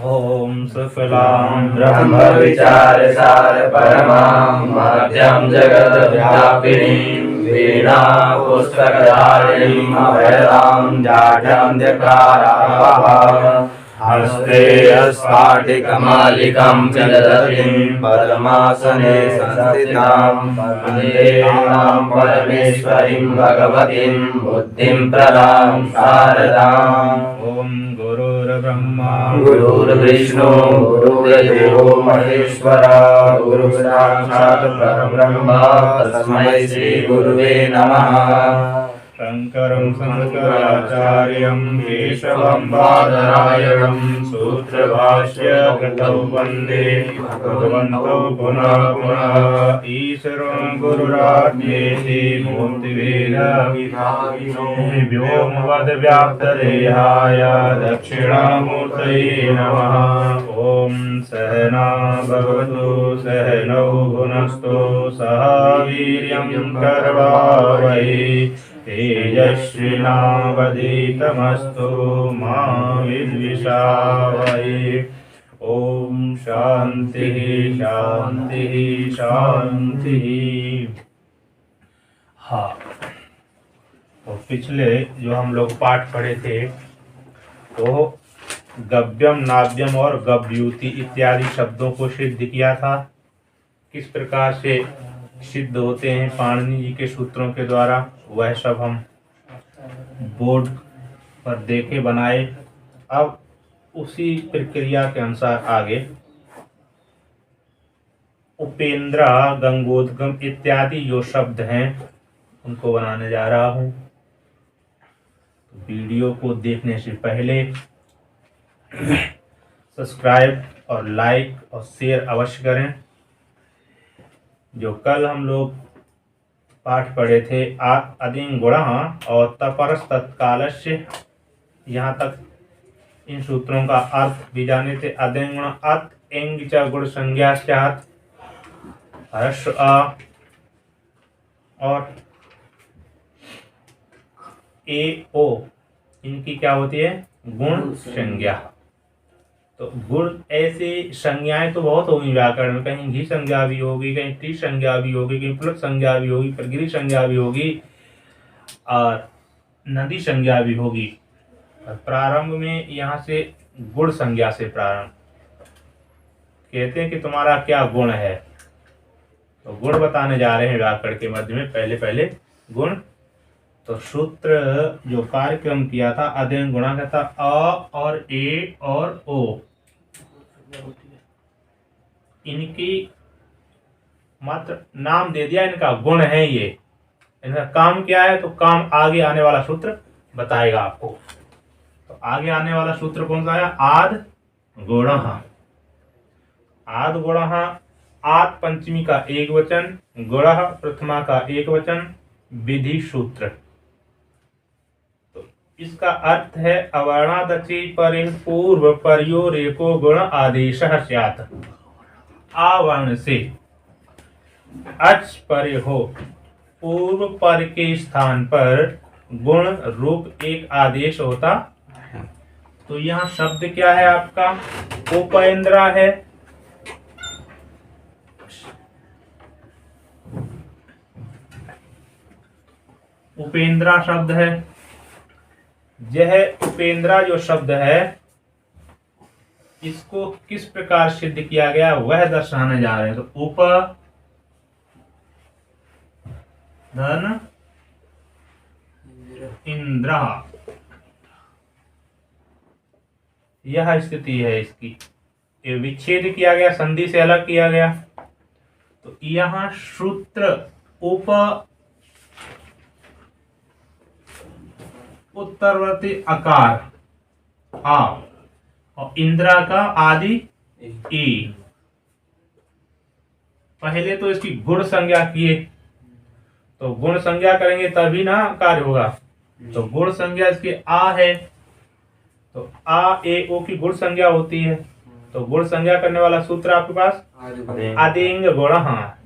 ओम शुक्लां ब्रह्म विचार सार परमां मध्यम जगत व्यापिनीं वीणा पुस्तकधारिणीं अभयदां जाड्यान्धकारावहां हस्ते स्फाटिकमालिकां चलतीं पद्मासने संस्थितां वन्दे मां परमेश्वरीं भगवतीं बुद्धिं प्रदां शारदाम्। ओम गुरुर्ब्रह्मा गुरुर्विष्णु गुरुर्देवो महेश्वरा गुरु साक्षात् परब्रह्म तस्मै श्री गुरुवे नमः। शंकरं शंकराचार्यं केशवं बादरायणं सूत्रभाष्यकृतौ वन्दे भगवन्तौ पुनः पुनः। ईश्वरं गुरुरात्मेति मूर्तिभेदविभागिनो व्योमवद्व्याप्तदेहाय दक्षिणामूर्तये नमः। ॐ सहना भवतु सहनौ भुनस्तु सह वीर्यं करवावहै तेजस्विनावधीतमस्तु मा विद्विषावहै। ओम शांति शांति शांति। हाँ, तो पिछले जो हम लोग पाठ पढ़े थे तो गव्यम नाव्यम और गव्यूति इत्यादि शब्दों को सिद्ध किया था। किस प्रकार से सिद्ध होते हैं पाणिनि जी के सूत्रों के द्वारा, वह सब हम बोर्ड पर देखे बनाए। अब उसी प्रक्रिया के अनुसार आगे उपेंद्र गंगोदगम इत्यादि जो शब्द हैं उनको बनाने जा रहा हूँ। वीडियो को देखने से पहले सब्सक्राइब और लाइक और शेयर अवश्य करें। जो कल हम लोग पाठ पढ़े थे अदिंग गुण और तपरस तत्कालस्य, यहाँ तक इन सूत्रों का अर्थ भी जाने थे। अदिंग गुण अत एंग च गुण संज्ञा स्यात् हर्ष अ और ए ओ, इनकी क्या होती है? गुण संज्ञा। तो गुण ऐसे संज्ञाएं तो बहुत होगी व्याकरण में, कहीं घी संज्ञा भी होगी, कहीं टी संज्ञा भी होगी, कहीं प्लुत संज्ञा भी होगी, प्रगिरी संज्ञा भी होगी और नदी संज्ञा भी होगी। और प्रारंभ में यहाँ से गुण संज्ञा से प्रारंभ, कहते हैं कि तुम्हारा क्या गुण है, तो गुण बताने जा रहे हैं व्याकरण के मध्य में। पहले पहले गुण, तो सूत्र जो कार्यक्रम किया था अध्ययन गुणा का था अ और ए और ओ, इनकी मात्र नाम दे दिया, इनका गुण है ये। इनका काम क्या है, तो काम आगे आने वाला सूत्र बताएगा आपको। तो आगे आने वाला सूत्र कौन सा है? आद गुणः। आद गुणः, आद पंचमी का एक वचन, गुणः प्रथमा का एक वचन, विधि सूत्र। इसका अर्थ है अवर्णादचि परे पूर्व पर्योरेको गुण आदेशः स्यात्। आवर्ण से अच परे हो, पूर्व पर के स्थान पर गुण रूप एक आदेश होता। तो यहाँ शब्द क्या है आपका? उपेंद्रा है। उपेंद्रा शब्द है। यह उपेंद्रा जो शब्द है, इसको किस प्रकार सिद्ध किया गया वह दर्शाने जा रहे हैं। तो उप धन इंद्र, यह स्थिति है इसकी। ये विच्छेद किया गया, संधि से अलग किया गया। तो यहां सूत्र उप उत्तरवर्ती अकार आ और इंद्रा का आदि ई। पहले तो इसकी गुण संज्ञा किए, तो गुण संज्ञा करेंगे तभी ना कार्य होगा। तो गुण संज्ञा इसकी आ है, तो आ ए ओ की गुण संज्ञा होती है। तो गुण संज्ञा करने वाला सूत्र आपके पास आदिंग गुण,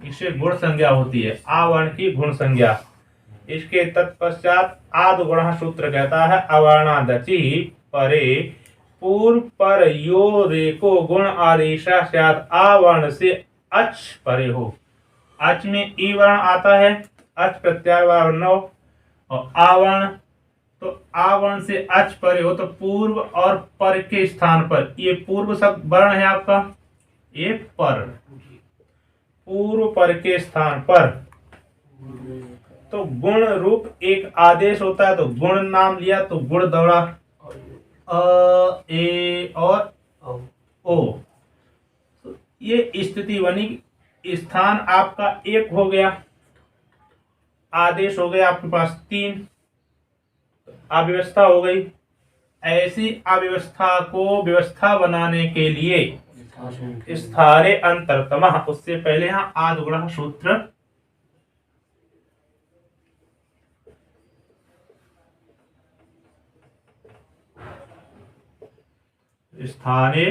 इससे गुण संज्ञा होती है, आ वर्ण की गुण संज्ञा। इसके तत्पश्चात आद गुण सूत्र कहता है अवर्णादचि परे पूर्व पर यो रेको गुण आदेशा स्यात् आ वर्ण से अच परे हो। अच में ई वर्ण आता है, अच प्रत्यार वर्ण हो, और आ वर्ण, तो आ वर्ण से अच परे हो तो पूर्व और पर के स्थान पर, ये पूर्व शब्द वर्ण है आपका, ये पर, पूर्व पर के स्थान पर तो गुण रूप एक आदेश होता है। तो गुण नाम लिया तो गुण दौड़ा अ ए और ओ, तो ये स्थिति बनी। स्थान आपका एक हो गया, आदेश हो गया आपके पास 3, अव्यवस्था हो गई। ऐसी अव्यवस्था को व्यवस्था बनाने के लिए स्थारे अंतरतमः, उससे पहले यहाँ आदगुणः सूत्र स्थाने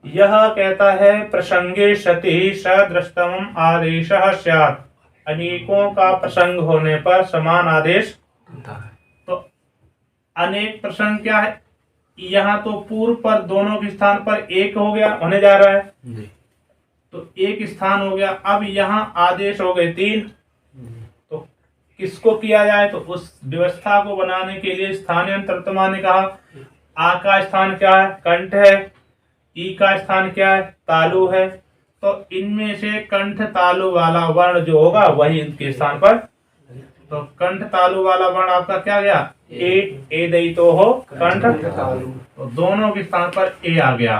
यह कहता है प्रसंगे सति सदृष्टम आदेशः स्यात्, अनेकों का प्रसंग होने पर समान आदेश। तो अनेक प्रसंग क्या है, यहाँ तो पूर्व पर दोनों के स्थान पर एक हो गया, होने जा रहा है जी। तो एक स्थान हो गया। अब यहाँ आदेश हो गए 3, तो किसको किया जाए, तो उस व्यवस्था को बनाने के लिए स्थानीय अंतरतमा ने कहा आ का स्थान क्या है, कंठ है, ई का स्थान क्या है, तालु है। तो इनमें से कंठ तालु वाला वर्ण जो होगा वही इनके स्थान पर, तो कंठ तालु वाला वर्ण आपका क्या गया, ए दई तो हो कंठ, तो दोनों के स्थान पर ए आ गया।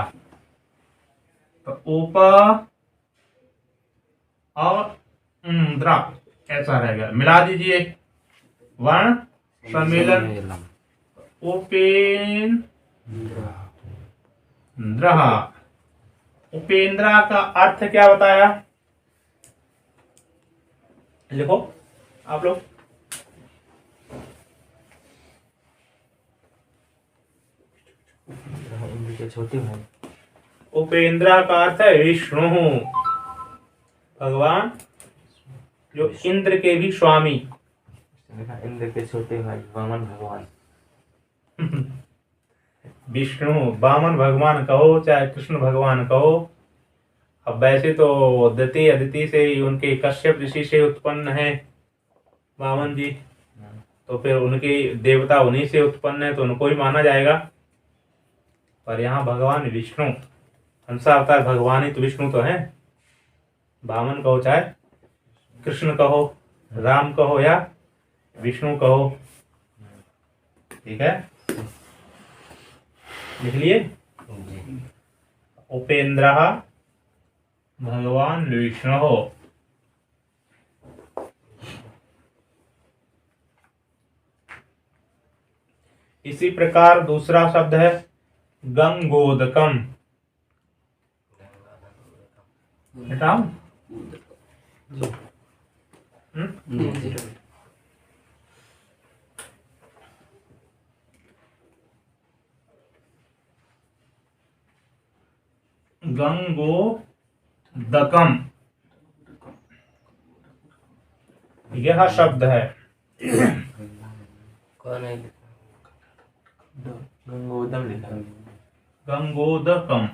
तो ऊपर और द्रा ऐसा रहेगा, मिला दीजिए वर्ण सम्मेलन, उपेन्द्र, उपेंद्रा का अर्थ क्या बताया, लिखो आप लोग। छोटी भाई, उपेंद्रा का अर्थ है विष्णु, भगवान जो इंद्र के भी स्वामी, इंद्र के छोटे भाई वामन भगवान। विष्णु वामन भगवान कहो चाहे कृष्ण भगवान कहो। अब वैसे तो द्वितीय अदिति से ही उनके कश्यप ऋषि से उत्पन्न है वामन जी, तो फिर उनके देवता उन्हीं से उत्पन्न है तो उनको ही माना जाएगा। पर यहाँ भगवान विष्णु, हंसावतार भगवान ही तो विष्णु तो है। वामन कहो चाहे कृष्ण कहो, राम कहो या विष्णु कहो, ठीक है, लिख लिए। उपेंद्र भगवान विष्णु हो। इसी प्रकार दूसरा शब्द है गंगोदकम, हटाओ गंगोदकम, यह शब्द है। कौन है, गंगोदम लिखा, गंगोदकम,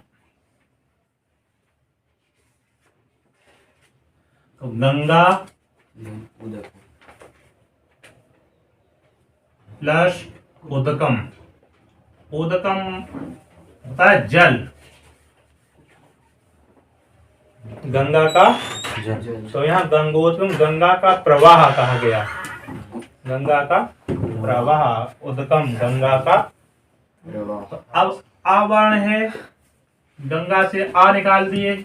तो गंगा प्लस उदकम, उदकम होता है जल, गंगा का जल। तो यहाँ गंगोदकम गंगा का प्रवाह कहा गया, गंगा का प्रवाह, उदकम गंगा का। तो अब आ वर्ण है, गंगा से आ निकाल दिए,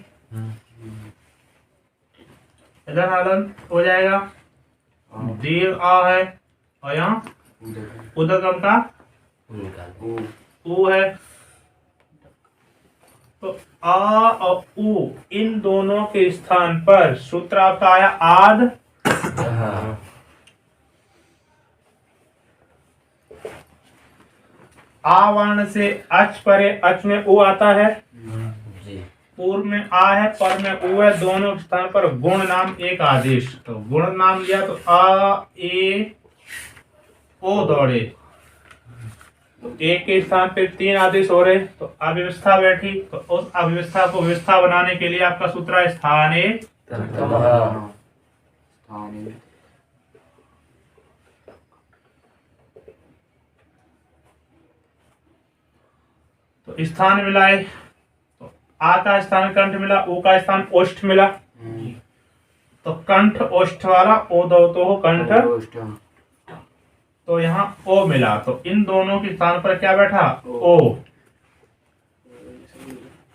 इधर हलन हो जाएगा, देव आ है और यहाँ उदगम का ऊ है। तो आ और ऊ इन दोनों के स्थान पर सूत्र आपका आया आद, आ वर्ण से अच परे, अच में ऊ आता है, पूर्व में आ है, पर में ऊ है, दोनों स्थान पर गुण नाम एक आदेश। तो गुण नाम लिया तो आ ए ओ दौड़े, तो एक के स्थान पे 3 आदेश हो रहे, तो अव्यवस्था बैठी। तो उस अव्यवस्था को व्यवस्था बनाने के लिए आपका सूत्र है स्थाने तो स्थान मिलाए, तो आ का स्थान कंठ मिला, ओ का स्थान ओष्ठ मिला, तो कंठ ओष्ठ वाला ओ दो तो हो कंठ, तो यहाँ ओ मिला, तो इन दोनों के स्थान पर क्या बैठा ओ,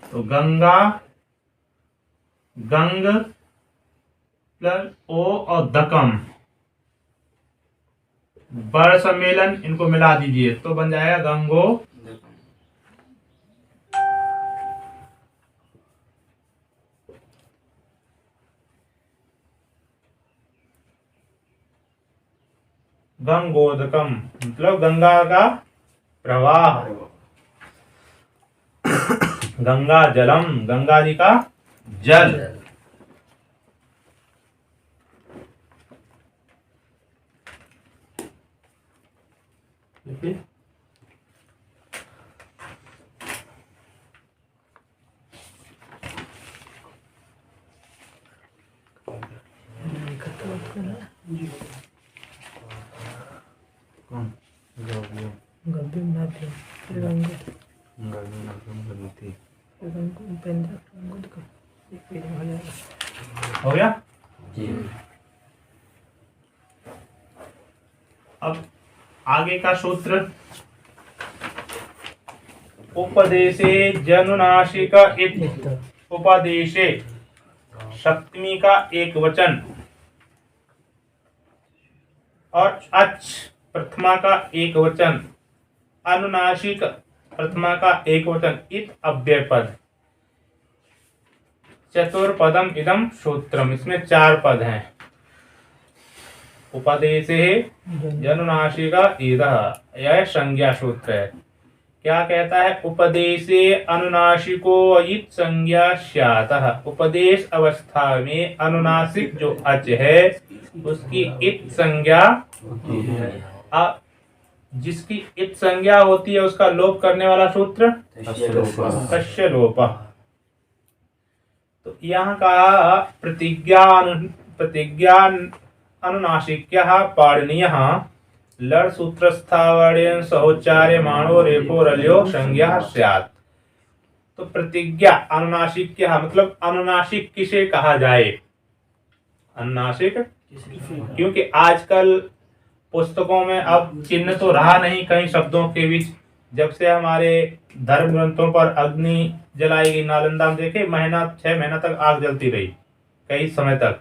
तो गंगा गंग प्लस ओ और दकम बर सम्मेलन, इनको मिला दीजिए तो बन जाएगा गंगो गंगोदकम, मतलब गंगा का प्रवाह, गंगा जलम, गंगा जी का जल। हो गया। अब आगे का सूत्र, उपदेशे जनुनाशिक इत, उपदेशे सप्तमी का एक वचन और अच प्रथमा का एक वचन, अनुनासिक प्रथमा का एक वचन, इत अव्यय पद, चतुर्पदम इदम सूत्रम, इसमें 4 पद हैं। उपदेशे जनुनाशिका इदः, यह संज्ञा सूत्र है। क्या कहता है, उपदेशे अनुनासिको इत संज्ञा स्यातः, उपदेश अवस्था में अनुनासिक जो अच है उसकी इत संज्ञा, जिसकी इत संज्ञा होती है उसका लोप करने वाला सूत्र तस्य लोप। तो यहाँ का प्रतिज्ञा अनुनासिक्यः पाणिनीयः लड़ सूत्रस्थावरेण सहोच्चार्यमाणो रेफो रल्यो संज्ञा स्यात्। तो प्रतिज्ञा अनुनासिक्यः मतलब अनुनासिक किसे कहा जाए, अनुनासिक, क्योंकि आजकल पुस्तकों में अब चिन्ह तो रहा नहीं कई शब्दों के बीच, जब से हमारे धर्म ग्रंथों पर अग्नि जलाई गई, नालंदा में देखे 6 महीना तक आग जलती रही, कई समय तक।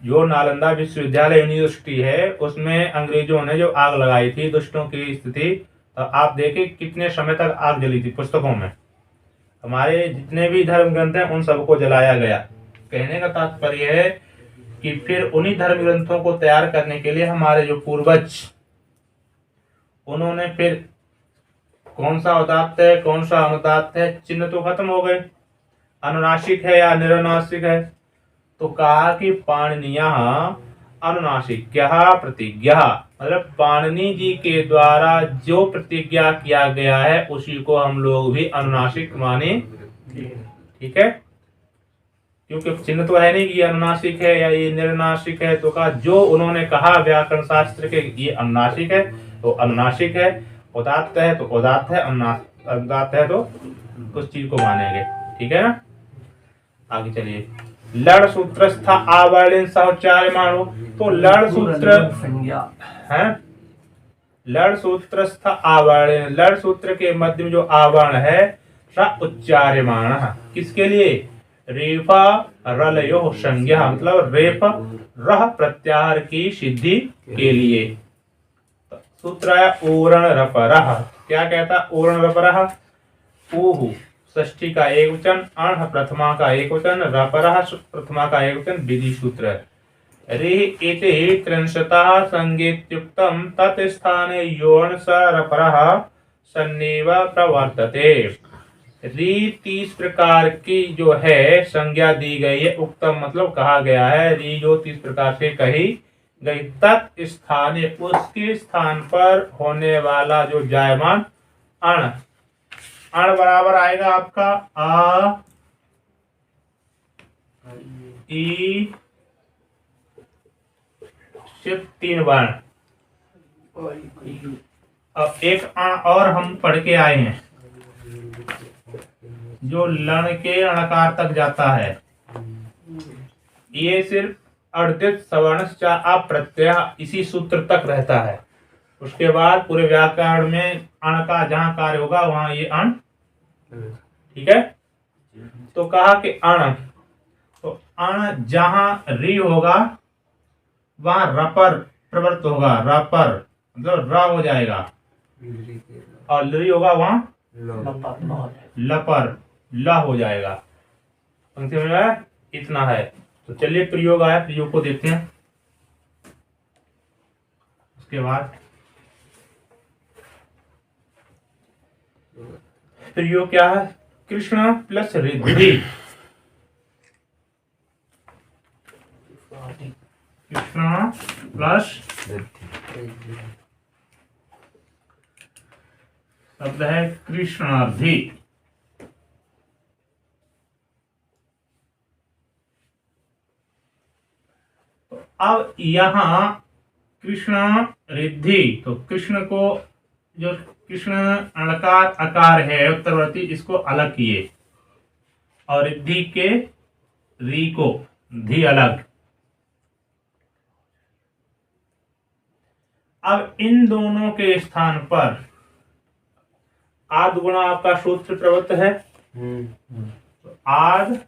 जो नालंदा विश्वविद्यालय यूनिवर्सिटी है उसमें अंग्रेजों ने जो आग लगाई थी, दुष्टों की स्थिति, तो आप देखें कितने समय तक आग जली थी पुस्तकों में। हमारे जितने भी धर्म ग्रंथ हैं उन सबको जलाया गया। कहने का तात्पर्य है कि फिर उन्हीं धर्म ग्रंथों को तैयार करने के लिए हमारे जो पूर्वज, उन्होंने फिर कौन सा उदात्त है कौन सा अनुदात्त है, चिन्ह तो खत्म हो गए, अनुनासिक है या निरनुनासिक है। तो कहा कि पाणिनीयः अनुनासिक्यः प्रतिज्ञा, मतलब पाणिनि जी के द्वारा जो प्रतिज्ञा किया गया है उसी को हम लोग भी अनुनासिक माने। ठीक है, क्योंकि चिन्ह तो है नहीं कि ये अनुनासिक है या ये निर्नासिक है, तो कहा जो उन्होंने कहा व्याकरण शास्त्र के ये अनुनासिक है तो अनुनासिक है, उदात्त है तो उदात्त है, अनुदात्त है तो उस चीज को मानेंगे। ठीक है ना, आगे चलिए। लड़ सूत्रस्थ आवरण सहोच्चार्यमाणो, तो लड़ सूत्र है, लड़ सूत्रस्थ आवरण, लड़ सूत्र के मध्य में जो आवरण है स उच्चार्यमाण, किसके लिए, रेफा रलयो संज्ञा, मतलब रेफ रह प्रत्याहार की सिद्धि के लिए। सूत्र है ऊरण रपरः, क्या कहता, ऊरण रपरः, ऊहु षष्ठी का एक वचन, अण प्रथमा का एक वचन, रपरः प्रथमा का एक वचन, विधि सूत्र। रेह एते त्रिंशतः संज्ञेत्युक्तम तत्स्थाने योन स रपरः सन्नेव प्रवर्तते। री 30 प्रकार की जो है संज्ञा दी गई है, उक्तम मतलब कहा गया है, री जो 30 प्रकार से कही गई, तत् स्थाने उसके स्थान पर होने वाला जो जायमान अण, अण बराबर आएगा आपका आ ई सिर्फ 3 वर्ण। अब एक अण और हम पढ़ के आए हैं जो लण के अणकार तक जाता है, ये सिर्फ अर्धित सवर्ण अप्रत्यय इसी सूत्र तक रहता है। उसके बाद पूरे व्याकरण में अण का जहां कार्य होगा वहां ये अण, ठीक है। तो कहा कि अण, तो अण जहां री होगा वहां रपर प्रवृत्त होगा, रपर मतलब र हो जाएगा, और ली होगा वहां लपर ला हो जाएगा। पंक्ति में आया? इतना है। तो चलिए प्रयोग आया, प्रयोग को देखते हैं। उसके बाद प्रयोग क्या है? कृष्ण प्लस रिद्धि, कृष्ण प्लस शब्द है कृष्णार्धि। तो अब यहां कृष्ण रिद्धि, तो कृष्ण को जो कृष्ण अणकार अकार है उत्तरवर्ती, इसको अलग किए, और रिद्धि के री को धी अलग। अब इन दोनों के स्थान पर आद गुणा आपका सूत्र प्रवृत्त है, तो आद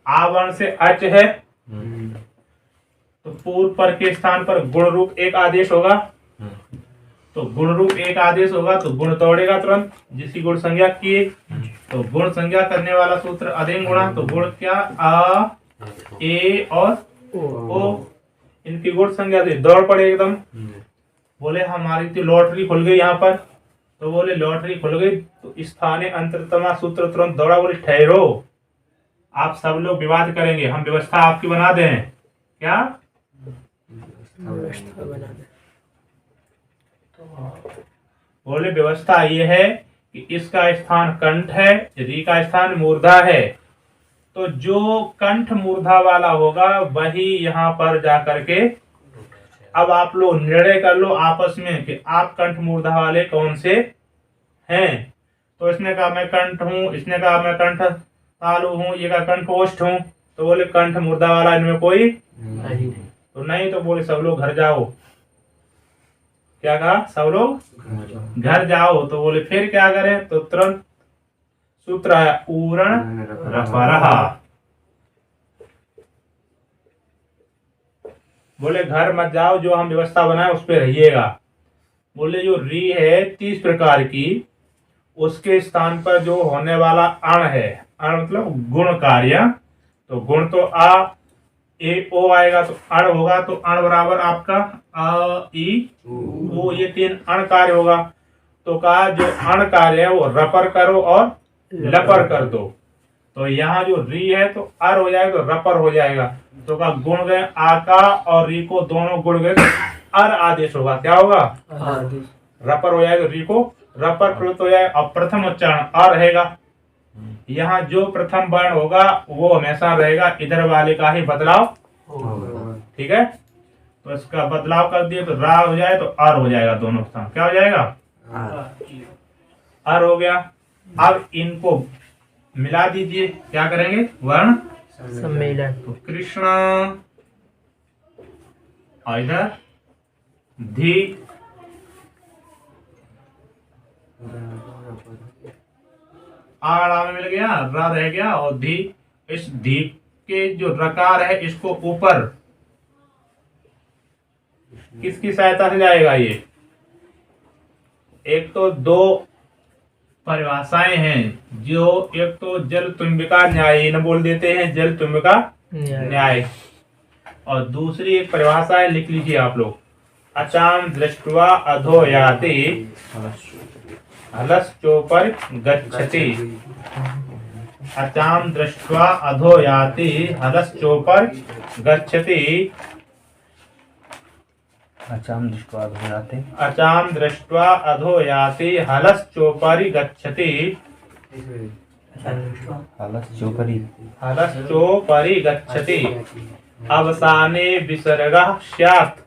आवर्ण से अच है, तो पूर्व पर के स्थान पर गुण रूप एक आदेश होगा, तो गुण रूप एक आदेश होगा तो गुण तोड़ेगा तुरंत, जिसकी गुण संज्ञा किए, तो गुण संज्ञा करने वाला सूत्र अधिक गुणा, तो गुण क्या आ ए और ओ, इनकी गुण संज्ञा से दौड़ पड़े एकदम। बोले हमारी तो लॉटरी खुल गई यहाँ पर, तो बोले लॉटरी खुल गई, तो स्थानीय अंतरतमा सूत्र तुरंत दौड़ा, बोले ठहरो, आप सब लोग विवाद करेंगे, हम व्यवस्था आपकी बना दें। क्या व्यवस्था बना दे? बोले व्यवस्था ये है कि इसका स्थान कंठ है, री का स्थान मूर्धा है, तो जो कंठ मूर्धा वाला होगा वही यहाँ पर जा करके, अब आप लोग निर्णय कर लो आपस में कि आप कंठ मूर्धा वाले कौन से हैं। तो इसने कहा मैं कंठ हूँ, इसने कहा मैं कंठ तालु हूँ, ये कहा कंठ ओष्ठ हूँ, तो बोले कंठ मूर्धा वाला इनमें कोई नहीं। तो नहीं, तो बोले सब लोग घर जाओ। क्या कहा? सब लोग घर जाओ। तो बोले फिर क्या करें? तो तुरंत सूत्र है उरण रफरहा। बोले घर मत जाओ, जो हम व्यवस्था बनाए उस पे रहिएगा। बोले जो री है 30 प्रकार की, उसके स्थान पर जो होने वाला अण है, अण मतलब गुण कार्य, तो गुण तो आ ए ओ आएगा, तो अण होगा, तो अण बराबर आपका अ ई ओ, ये 3 अण कार्य होगा। तो कहा जो अण कार्य है वो रपर करो और लपर कर दो, तो यहाँ जो री है तो अर हो जाएगा, तो रपर हो जाएगा। तो का गुण गए आका और री को दोनों गुण गए, तो अर आदेश होगा। क्या होगा? रपर हो जाएगा, री को रपर प्रवृत्त हो जाएगा, और प्रथम उच्चारण अ रहेगा। यहाँ जो प्रथम वर्ण होगा वो हमेशा रहेगा, इधर वाले का ही बदलाव, ठीक है। तो इसका बदलाव कर दिए तो रा हो जाए तो अर हो जाएगा, दोनों स्थान क्या हो जाएगा? अर हो गया। अब इनको मिला दीजिए, क्या करेंगे? वर्ण सम्मेलन। तो कृष्ण और इधर धी, आड़ा में मिल गया, रा रह गया, और धी, इस धी के जो रकार है इसको ऊपर किसकी सहायता से जाएगा? ये एक तो 2 परिभाषाएं हैं, जो एक तो जल तुम्बिका न्याय न बोल देते हैं, जल तुम्बिका न्याय, और दूसरी एक परिभाषा है, लिख लीजिए आप लोग, अचाम दृष्ट्वा अधो याति हलश्चोपर गच्छति। अचाम दृष्ट्वा अधो याति हलश्चोपर गच्छति। अचाम दृष्ट्वा अधो याति अचाम दृष्ट्वा अधो याति हलश्चोपरि गच्छति। हलश्चोपरि गच्छति। अवसाने विसर्गः स्यात्।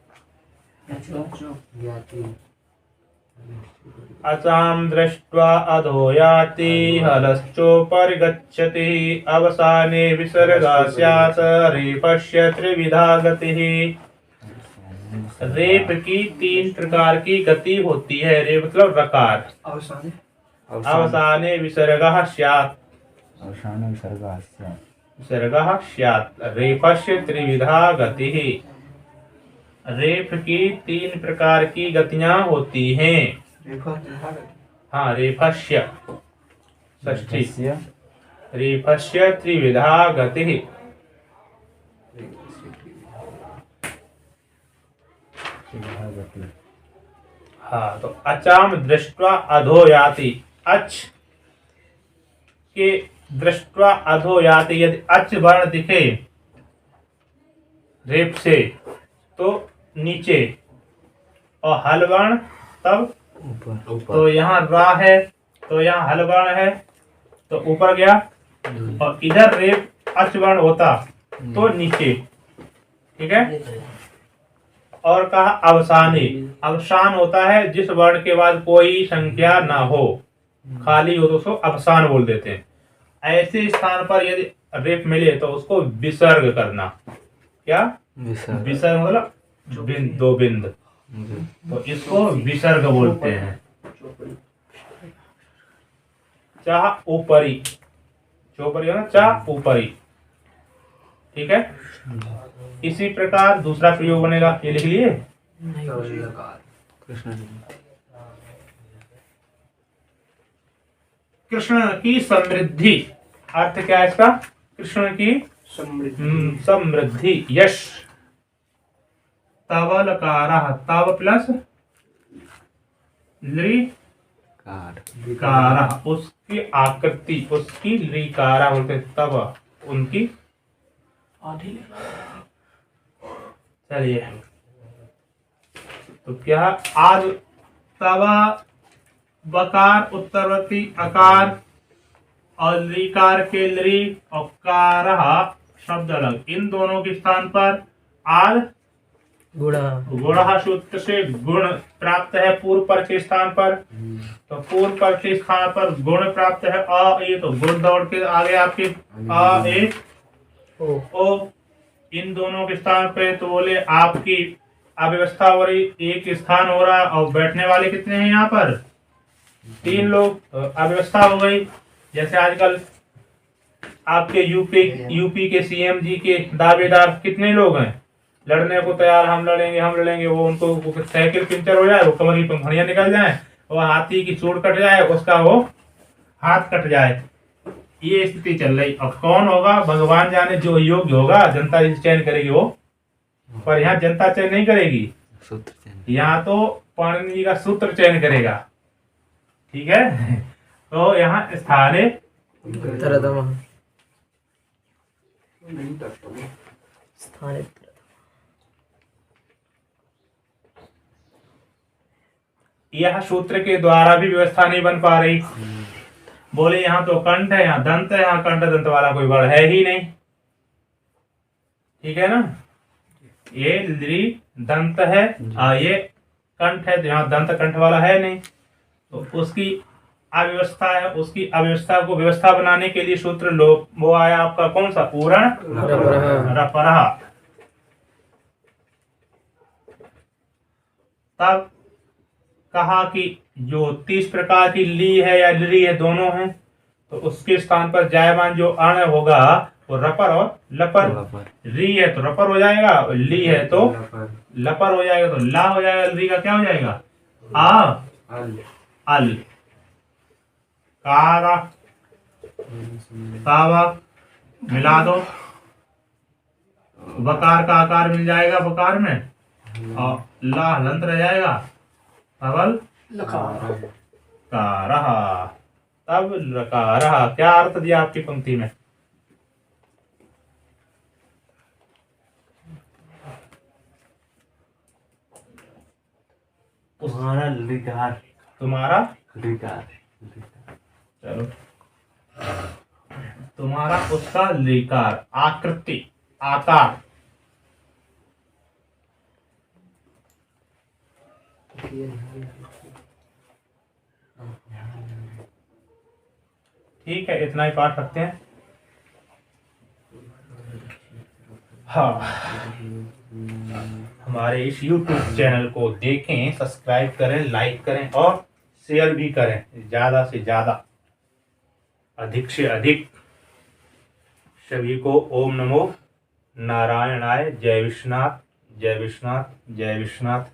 अचाम दृष्ट्वा अधो याति हलश्चोपरि गच्छति। अवसाने विसर्गः स्यात्। रेफस्य त्रिविधा गतिः। रेप की 3 प्रकार की गति होती है। रेप मतलब रकार। अवसाने विसर्गः स्यात्। विसर्गः स्यात्। रेफस्य त्रिविधा गतिः। रेफ की 3 प्रकार की गतियां होती हैं। हाँ, रेफस्य षष्ठी। रेफस्य त्रिविधा गतिः। हाँ, तो अचाम दृष्ट्वा अधो याति। अच के दृष्ट्वा अधो याति, यदि अच वर्ण दिखे रेप से तो नीचे, और हल वर्ण तब ऊपर। तो यहाँ रा है तो यहाँ हल वर्ण है तो ऊपर गया, और इधर रेप अच वर्ण होता तो नीचे। ठीक है। और कहा अवसाने। अवसान होता है जिस वर्ण के बाद कोई संख्या ना हो, खाली हो तो उसको अवसान बोल देते हैं। ऐसे स्थान पर यदि रेप मिले तो उसको विसर्ग करना। क्या विसर्ग मतलब बिंद, 2 बिंद, तो इसको विसर्ग बोलते हैं। चाह ऊपरी, चौपरी है ना, चाह ऊपरी। ठीक है। इसी प्रकार दूसरा प्रयोग बनेगा, ये लिख लिए। कृष्ण की समृद्धि। अर्थ क्या है इसका? कृष्ण की समृद्धि। यश तवलकारः, तव प्लस कारः, उसकी आकृति, उसकी लिकारा बोलते तब, उनकी। चलिए, तो क्या आज तवा बकार उत्तरवर्ती अकार और लिकार के लि और कारः शब्द अलग, इन दोनों के स्थान पर आद गुणः सूत्र से गुण प्राप्त है पूर्व पर के स्थान पर। तो पूर्व पर के स्थान पर गुण प्राप्त है अ ए, तो गुण दौड़ के आगे आपके अ ए ओ। इन दोनों के स्थान पे तो बोले आपकी अव्यवस्था हो रही, एक स्थान हो रहा, और बैठने वाले कितने हैं यहाँ पर? 3 लोग, तो अव्यवस्था हो गई। जैसे आजकल आपके यूपी के सीएम जी के दावेदार कितने लोग हैं? लड़ने को तैयार, हम लड़ेंगे। वो उनको साइकिल पंचर हो जाए, वो कमर की पंखुड़ियां निकल जाए, और हाथी की चोट कट जाए, उसका वो हाथ कट जाए। ये स्थिति चल रही। अब कौन होगा? भगवान जाने, जो योग्य होगा जनता चयन करेगी वो, पर यहाँ जनता चयन नहीं करेगी, यहाँ तो पाणिनि जी का सूत्र चयन करेगा। ठीक है। तो यहाँ स्थाने यह सूत्र के द्वारा भी व्यवस्था नहीं बन पा रही। बोले यहाँ तो कंठ है, यहाँ दंत है, यहाँ कंठ दंत वाला कोई वर्ण है ही नहीं। ठीक है ना। ये लि दंत है, ये कंठ है, तो यहाँ दंत कंठ वाला है नहीं, तो उसकी अव्यवस्था है। उसकी अव्यवस्था को व्यवस्था बनाने के लिए सूत्र वो आया आपका कौन सा? पूर्ण रपरः। तब कहा कि जो 30 प्रकार की ली है या लि है, दोनों हैं, तो उसके स्थान पर जायमान जो अण होगा वो रपर और लपर। री है तो रपर हो जाएगा, और ली है तो लपर हो जाएगा, तो ला हो जाएगा। री का क्या हो जाएगा? अल। कारा तावा मिला दो, वकार का आकार मिल जाएगा वकार में, और ला हलंत रह जाएगा, अवल लकार कारहा। तब लकारहा क्या अर्थ दिया आपकी पंक्ति में? तुम्हारा लिकार, तुम्हारा लिकार, चलो तुम्हारा उसका लिकार, आकृति, आकार। ठीक है, इतना ही पाठ रखते हैं। हाँ, हमारे इस YouTube चैनल को देखें, सब्सक्राइब करें, लाइक करें और शेयर भी करें, ज्यादा से ज्यादा, अधिक से अधिक। सभी को ओम नमो नारायणाय। जय विश्वनाथ, जय विश्वनाथ, जय विश्वनाथ।